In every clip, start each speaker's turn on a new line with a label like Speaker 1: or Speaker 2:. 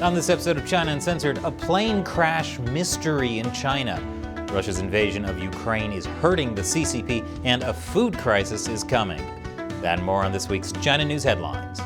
Speaker 1: On this episode of China Uncensored, a plane crash mystery in China. Russia's invasion of Ukraine is hurting the CCP, and a food crisis is coming. That and more on this week's China News Headlines.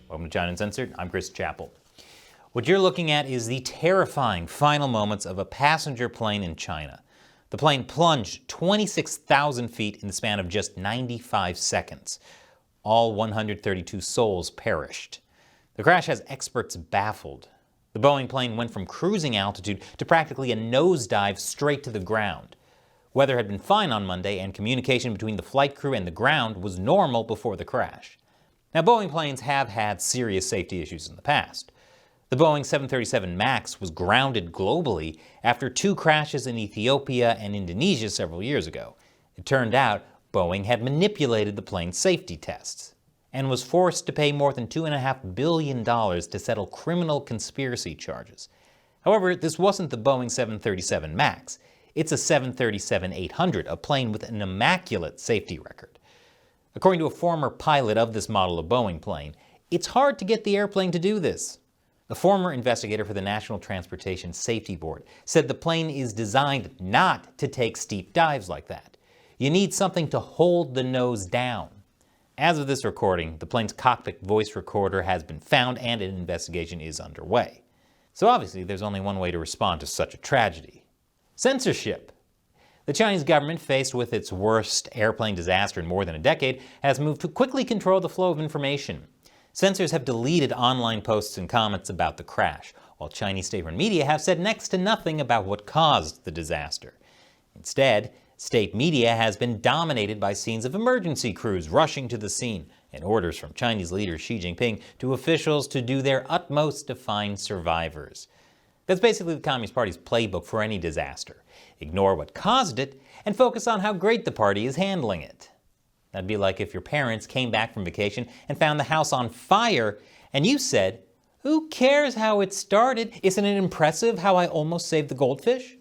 Speaker 1: Welcome to China Uncensored. I'm Chris Chappell. What you're looking at is the terrifying final moments of a passenger plane in China. The plane plunged 26,000 feet in the span of just 95 seconds. All 132 souls perished. The crash has experts baffled. The Boeing plane went from cruising altitude to practically a nosedive straight to the ground. Weather had been fine on Monday, and communication between the flight crew and the ground was normal before the crash. Now, Boeing planes have had serious safety issues in the past. The Boeing 737 MAX was grounded globally after two crashes in Ethiopia and Indonesia several years ago. It turned out Boeing had manipulated the plane's safety tests and was forced to pay more than $2.5 billion to settle criminal conspiracy charges. However, this wasn't the Boeing 737 MAX. It's a 737-800, a plane with an immaculate safety record. According to a former pilot of this model of Boeing plane, it's hard to get the airplane to do this. A former investigator for the National Transportation Safety Board said the plane is designed not to take steep dives like that. You need something to hold the nose down. As of this recording, the plane's cockpit voice recorder has been found and an investigation is underway. So obviously there's only one way to respond to such a tragedy: censorship. The Chinese government, faced with its worst airplane disaster in more than a decade, has moved to quickly control the flow of information. Censors have deleted online posts and comments about the crash, while Chinese state-run media have said next to nothing about what caused the disaster. Instead, state media has been dominated by scenes of emergency crews rushing to the scene and orders from Chinese leader Xi Jinping to officials to do their utmost to find survivors. That's basically the Communist Party's playbook for any disaster. Ignore what caused it and focus on how great the party is handling it. That'd be like if your parents came back from vacation and found the house on fire and you said, "Who cares how it started? Isn't it impressive how I almost saved the goldfish?"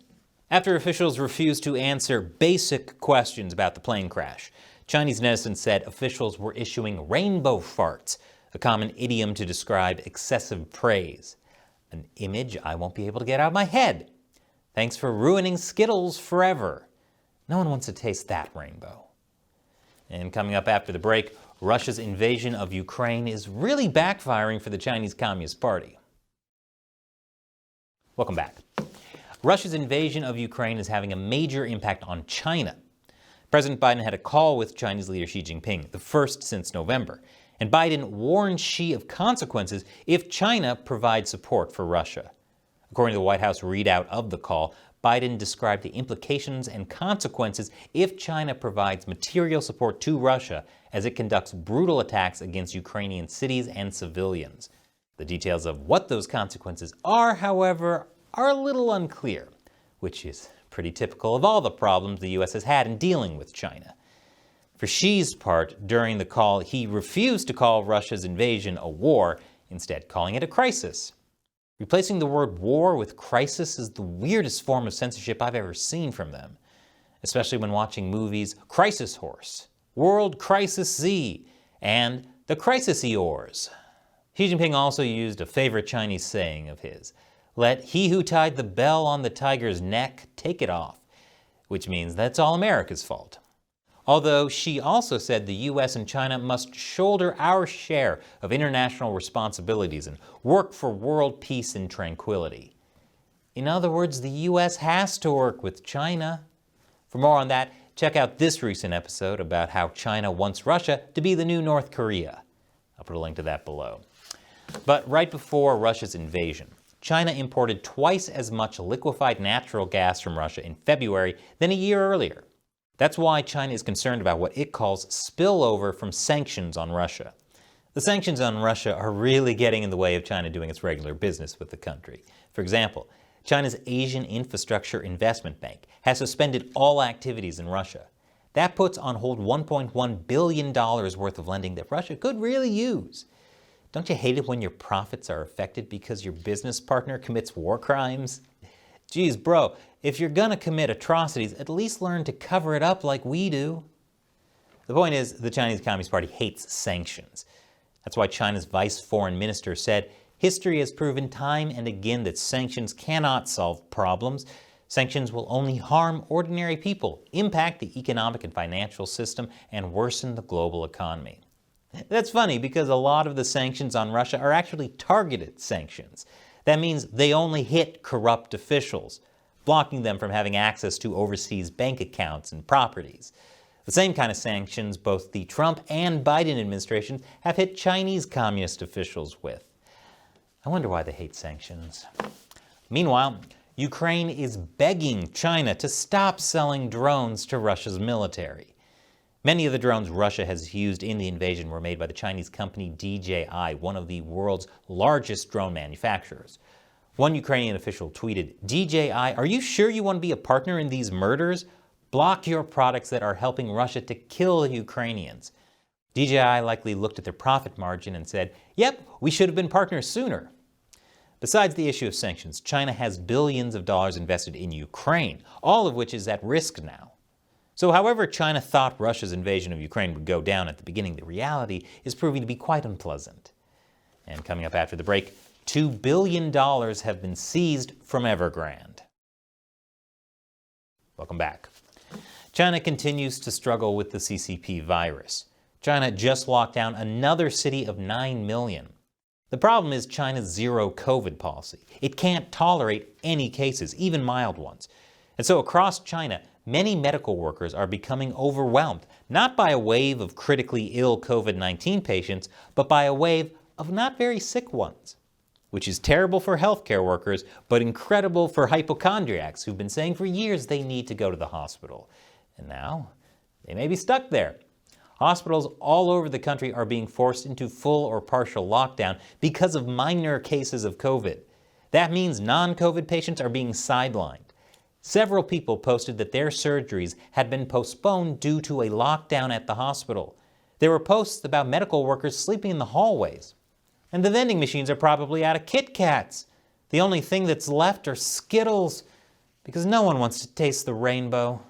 Speaker 1: After officials refused to answer basic questions about the plane crash, Chinese netizens said officials were issuing rainbow farts, a common idiom to describe excessive praise. An image I won't be able to get out of my head. Thanks for ruining Skittles forever. No one wants to taste that rainbow. And coming up after the break, Russia's invasion of Ukraine is really backfiring for the Chinese Communist Party. Welcome back. Russia's invasion of Ukraine is having a major impact on China. President Biden had a call with Chinese leader Xi Jinping, the first since November, and Biden warned Xi of consequences if China provides support for Russia. According to the White House readout of the call, Biden described the implications and consequences if China provides material support to Russia as it conducts brutal attacks against Ukrainian cities and civilians. The details of what those consequences are, however, are a little unclear, which is pretty typical of all the problems the U.S. has had in dealing with China. For Xi's part, during the call, he refused to call Russia's invasion a war, instead calling it a crisis. Replacing the word war with crisis is the weirdest form of censorship I've ever seen from them, especially when watching movies Crisis Horse, World Crisis Z, and The Crisis-Eors. Xi Jinping also used a favorite Chinese saying of his: "Let he who tied the bell on the tiger's neck take it off," which means that's all America's fault. Although Xi also said the U.S. and China must shoulder our share of international responsibilities and work for world peace and tranquility. In other words, the U.S. has to work with China. For more on that, check out this recent episode about how China wants Russia to be the new North Korea. I'll put a link to that below. But right before Russia's invasion, China imported twice as much liquefied natural gas from Russia in February than a year earlier. That's why China is concerned about what it calls spillover from sanctions on Russia. The sanctions on Russia are really getting in the way of China doing its regular business with the country. For example, China's Asian Infrastructure Investment Bank has suspended all activities in Russia. That puts on hold $1.1 billion worth of lending that Russia could really use. Don't you hate it when your profits are affected because your business partner commits war crimes? Geez, bro, if you're gonna commit atrocities, at least learn to cover it up like we do. The point is, the Chinese Communist Party hates sanctions. That's why China's vice foreign minister said, history has proven time and again that sanctions cannot solve problems. Sanctions will only harm ordinary people, impact the economic and financial system, and worsen the global economy. That's funny because a lot of the sanctions on Russia are actually targeted sanctions. That means they only hit corrupt officials, blocking them from having access to overseas bank accounts and properties. The same kind of sanctions both the Trump and Biden administrations have hit Chinese communist officials with. I wonder why they hate sanctions. Meanwhile, Ukraine is begging China to stop selling drones to Russia's military. Many of the drones Russia has used in the invasion were made by the Chinese company DJI, one of the world's largest drone manufacturers. One Ukrainian official tweeted, DJI, are you sure you want to be a partner in these murders? Block your products that are helping Russia to kill Ukrainians. DJI likely looked at their profit margin and said, yep, we should have been partners sooner. Besides the issue of sanctions, China has billions of dollars invested in Ukraine, all of which is at risk now. So however China thought Russia's invasion of Ukraine would go down at the beginning, the reality is proving to be quite unpleasant. And coming up after the break, $2 billion have been seized from Evergrande. Welcome back. China continues to struggle with the CCP virus. China just locked down another city of 9 million. The problem is China's zero COVID policy. It can't tolerate any cases, even mild ones. And so across China, many medical workers are becoming overwhelmed, not by a wave of critically ill COVID-19 patients, but by a wave of not very sick ones, which is terrible for healthcare workers, but incredible for hypochondriacs who've been saying for years they need to go to the hospital. And now, they may be stuck there. Hospitals all over the country are being forced into full or partial lockdown because of minor cases of COVID. That means non-COVID patients are being sidelined. Several people posted that their surgeries had been postponed due to a lockdown at the hospital. There were posts about medical workers sleeping in the hallways. And the vending machines are probably out of Kit Kats. The only thing that's left are Skittles, because no one wants to taste the rainbow.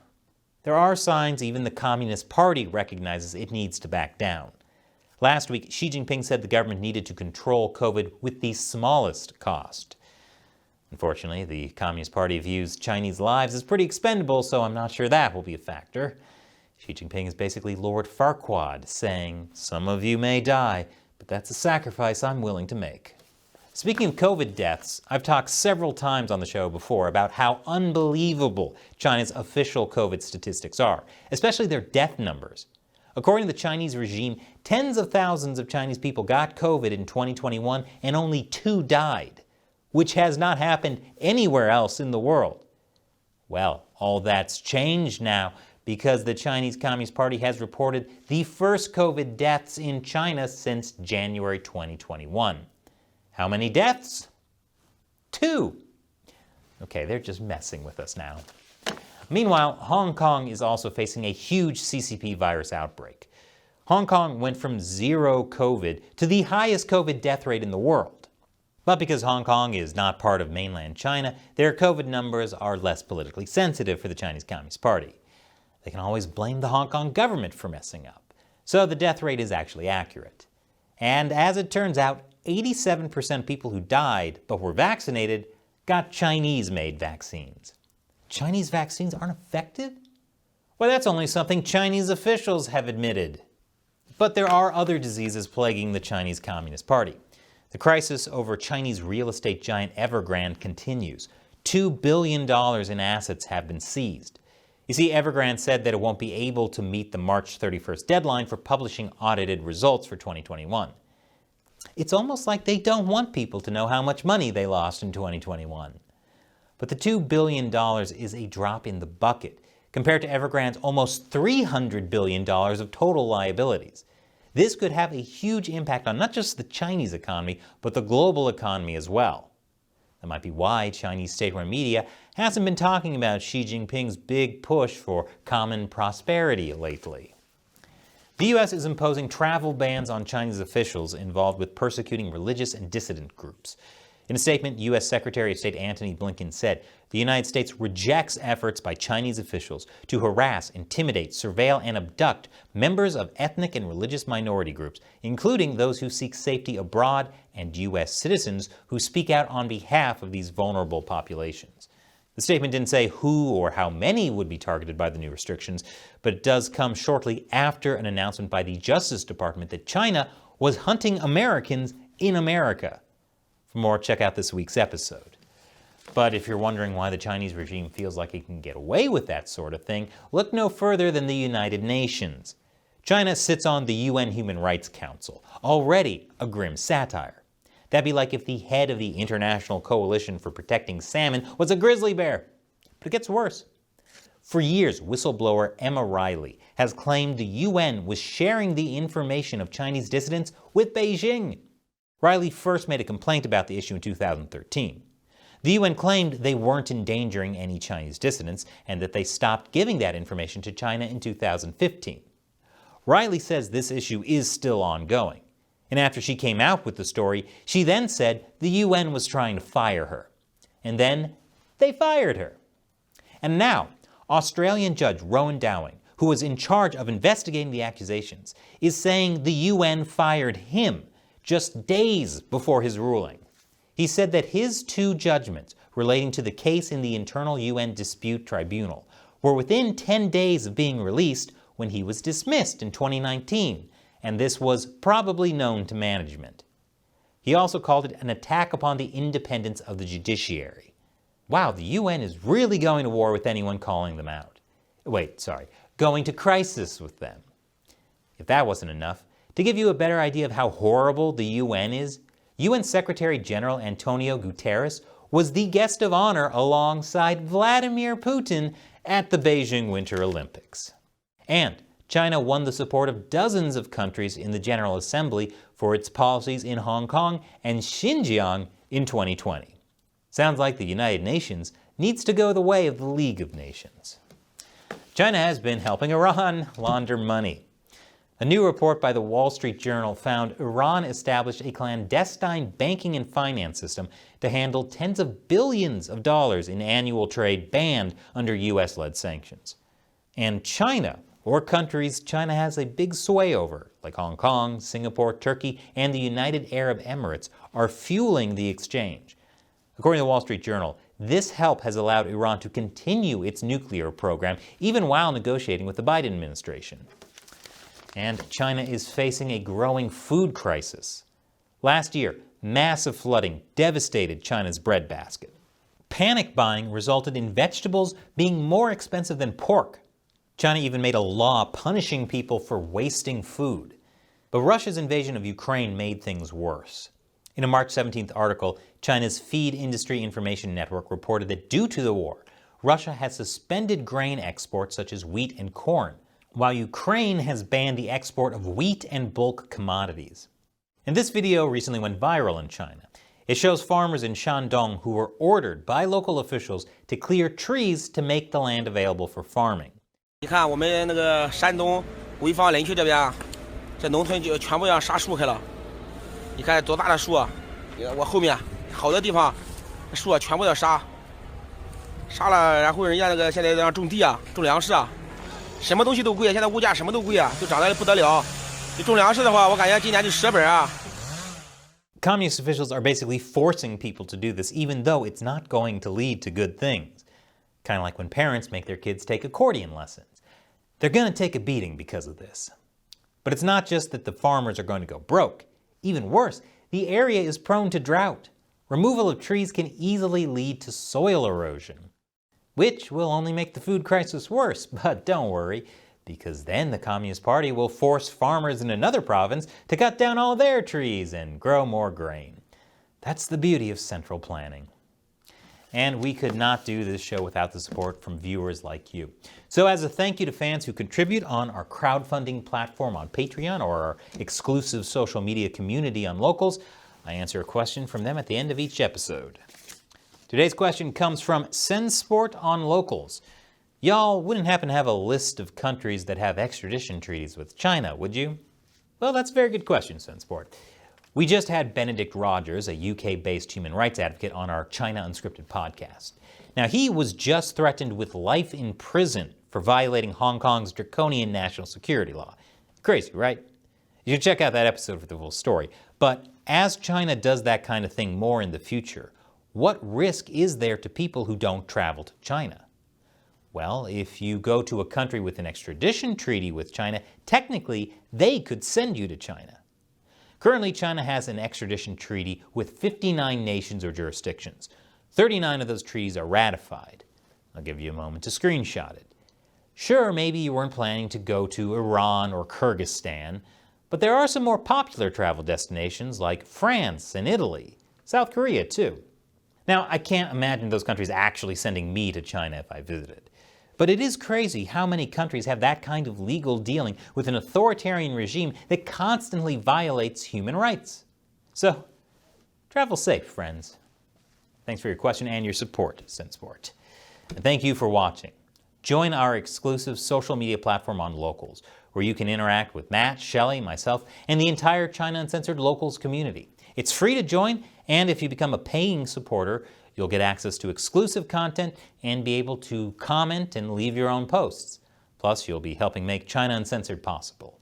Speaker 1: There are signs even the Communist Party recognizes it needs to back down. Last week, Xi Jinping said the government needed to control COVID with the smallest cost. Unfortunately, the Communist Party views Chinese lives as pretty expendable, so I'm not sure that will be a factor. Xi Jinping is basically Lord Farquaad, saying, some of you may die, but that's a sacrifice I'm willing to make. Speaking of COVID deaths, I've talked several times on the show before about how unbelievable China's official COVID statistics are, especially their death numbers. According to the Chinese regime, tens of thousands of Chinese people got COVID in 2021 and only 2 died, which has not happened anywhere else in the world. Well, all that's changed now because the Chinese Communist Party has reported the first COVID deaths in China since January 2021. How many deaths? 2. Okay, they're just messing with us now. Meanwhile, Hong Kong is also facing a huge CCP virus outbreak. Hong Kong went from 0 COVID to the highest COVID death rate in the world. But because Hong Kong is not part of mainland China, their COVID numbers are less politically sensitive for the Chinese Communist Party. They can always blame the Hong Kong government for messing up. So the death rate is actually accurate. And as it turns out, 87% of people who died but were vaccinated got Chinese-made vaccines. Chinese vaccines aren't effective? Well, that's only something Chinese officials have admitted. But there are other diseases plaguing the Chinese Communist Party. The crisis over Chinese real estate giant Evergrande continues. $2 billion in assets have been seized. You see, Evergrande said that it won't be able to meet the March 31st deadline for publishing audited results for 2021. It's almost like they don't want people to know how much money they lost in 2021. But the $2 billion is a drop in the bucket compared to Evergrande's almost $300 billion of total liabilities. This could have a huge impact on not just the Chinese economy, but the global economy as well. That might be why Chinese state-run media hasn't been talking about Xi Jinping's big push for common prosperity lately. The U.S. is imposing travel bans on Chinese officials involved with persecuting religious and dissident groups. In a statement, U.S. Secretary of State Antony Blinken said the United States rejects efforts by Chinese officials to harass, intimidate, surveil, and abduct members of ethnic and religious minority groups, including those who seek safety abroad and U.S. citizens who speak out on behalf of these vulnerable populations. The statement didn't say who or how many would be targeted by the new restrictions, but it does come shortly after an announcement by the Justice Department that China was hunting Americans in America. For more, check out this week's episode. But if you're wondering why the Chinese regime feels like it can get away with that sort of thing, look no further than the United Nations. China sits on the UN Human Rights Council, already a grim satire. That'd be like if the head of the International Coalition for Protecting Salmon was a grizzly bear. But it gets worse. For years, whistleblower Emma Riley has claimed the UN was sharing the information of Chinese dissidents with Beijing. Riley first made a complaint about the issue in 2013. The UN claimed they weren't endangering any Chinese dissidents and that they stopped giving that information to China in 2015. Riley says this issue is still ongoing. And after she came out with the story, she then said the UN was trying to fire her. And then they fired her. And now, Australian judge Rowan Dowing, who was in charge of investigating the accusations, is saying the UN fired him just days before his ruling. He said that his two judgments relating to the case in the internal UN dispute tribunal were within 10 days of being released when he was dismissed in 2019, and this was probably known to management. He also called it an attack upon the independence of the judiciary. Wow, the UN is really going to war with anyone calling them out. Going to crisis with them. If that wasn't enough, to give you a better idea of how horrible the UN is, UN Secretary General Antonio Guterres was the guest of honor alongside Vladimir Putin at the Beijing Winter Olympics. And China won the support of dozens of countries in the General Assembly for its policies in Hong Kong and Xinjiang in 2020. Sounds like the United Nations needs to go the way of the League of Nations. China has been helping Iran launder money. A new report by the Wall Street Journal found Iran established a clandestine banking and finance system to handle tens of billions of dollars in annual trade banned under US-led sanctions. And China, or countries China has a big sway over, like Hong Kong, Singapore, Turkey, and the United Arab Emirates, are fueling the exchange. According to the Wall Street Journal, this help has allowed Iran to continue its nuclear program even while negotiating with the Biden administration. And China is facing a growing food crisis. Last year, massive flooding devastated China's breadbasket. Panic buying resulted in vegetables being more expensive than pork. China even made a law punishing people for wasting food. But Russia's invasion of Ukraine made things worse. In a March 17th article, China's Feed Industry Information Network reported that due to the war, Russia has suspended grain exports such as wheat and corn, while Ukraine has banned the export of wheat and bulk commodities. And this video recently went viral in China. It shows farmers in Shandong who were ordered by local officials to clear trees to make the land available for farming.
Speaker 2: 你看我们那个山东潍坊林区这边，这农村就全部要杀树开了。你看多大的树啊！我后面好多地方树啊全部要杀，杀了，然后人家那个现在要种地啊，种粮食啊。 什么东西都贵，现在物价什么都贵啊，就涨得不得了。你种粮食的话，我感觉今年就10本啊。
Speaker 1: Communist officials are basically forcing people to do this, even though it's not going to lead to good things. Kind of like when parents make their kids take accordion lessons. They're going to take a beating because of this. But it's not just that the farmers are going to go broke. Even worse, the area is prone to drought. Removal of trees can easily lead to soil erosion, which will only make the food crisis worse. But don't worry, because then the Communist Party will force farmers in another province to cut down all their trees and grow more grain. That's the beauty of central planning. And we could not do this show without the support from viewers like you. So as a thank you to fans who contribute on our crowdfunding platform on Patreon or our exclusive social media community on Locals, I answer a question from them at the end of each episode. Today's question comes from Sensport on Locals. Y'all wouldn't happen to have a list of countries that have extradition treaties with China, would you? Well, that's a very good question, Sensport. We just had Benedict Rogers, a UK-based human rights advocate, on our China Unscripted podcast. Now, he was just threatened with life in prison for violating Hong Kong's draconian national security law. Crazy, right? You should check out that episode for the full story. But as China does that kind of thing more in the future, what risk is there to people who don't travel to China? Well, if you go to a country with an extradition treaty with China, technically they could send you to China. Currently, China has an extradition treaty with 59 nations or jurisdictions. 39 of those treaties are ratified. I'll give you a moment to screenshot it. Sure, maybe you weren't planning to go to Iran or Kyrgyzstan, but there are some more popular travel destinations like France and Italy, South Korea too. Now, I can't imagine those countries actually sending me to China if I visited. But it is crazy how many countries have that kind of legal dealing with an authoritarian regime that constantly violates human rights. So, travel safe, friends. Thanks for your question and your support, Sensport. And thank you for watching. Join our exclusive social media platform on Locals, where you can interact with Matt, Shelley, myself, and the entire China Uncensored Locals community. It's free to join, and if you become a paying supporter, you'll get access to exclusive content and be able to comment and leave your own posts. Plus, you'll be helping make China Uncensored possible.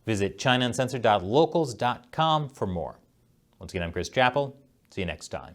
Speaker 1: Visit ChinaUncensored.locals.com for more. Once again, I'm Chris Chappell. See you next time.